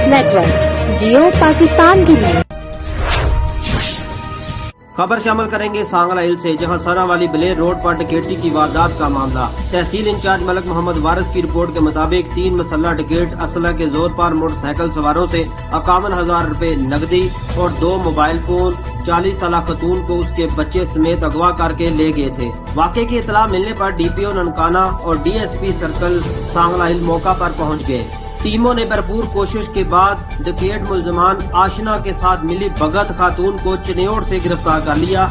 Network जियो पाकिस्तान की है। खबर शामिल करेंगे सांगला हिल से, जहां सरावाली बलेर रोड पर डकैती की वारदात का मामला। तहसील इंचार्ज मलक मोहम्मद वारिस की रिपोर्ट के मुताबिक 3 मसल्ला डकैत असला के जोर पर मोटरसाइकिल सवारों से 51,000 रुपए नकदी और 2 मोबाइल फोन 40 साल खतून को उसके बच्चे समेत अगवा करके ले गए थे। वाक़े की इतला मिलने पर डीपीओ ननकाना और डीएसपी सर्कल सांगला हिल मौका पर पहुंच गए। टीमों ने भरपूर कोशिश के बाद डकैत मुलजमान आशना के साथ मिली भगत खातून को चिन्योड़ से गिरफ्तार कर लिया।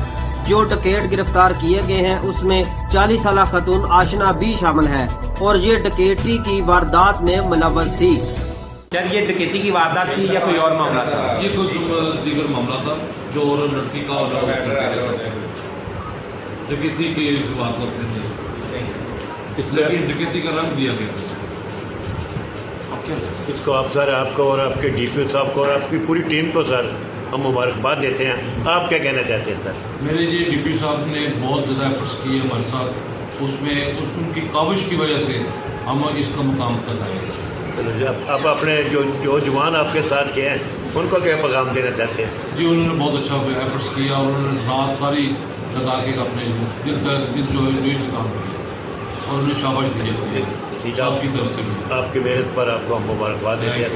जो डकैत गिरफ्तार किए गए हैं उसमें 40 साल खातून आशना भी शामिल है और ये डकैती की वारदात में मुलव्वस थी। सर, ये डकैती की वारदात थी या कोई और मामला था? ये कोई दीगर मामला था जो और लड़की का और डकैती की वारदात में थी, इसलिए डकैती का रंग दिया गया। इसको आप सर, आपको और आपके डीपीओ साहब को और आपकी पूरी टीम को सर हम मुबारकबाद देते हैं। आप क्या कहना चाहते हैं सर? मेरे ये डीपीओ साहब ने बहुत ज़्यादा एफर्ट्स किए हमारे साथ, उसमें उनकी काविश की वजह से हम इसका मुकाम तक आए। आप अपने जो जवान आपके साथ के हैं उनको क्या पैगाम देना चाहते हैं? जी, उन्होंने बहुत अच्छा एफर्ट्स किया और उन्होंने रात सारी लगा के अपने दिल जो है काम किया और उन्हें शाबाश दी जाती है आपकी तरफ से। आपकी मेहनत पर आपको हम मुबारकबाद देते हैं।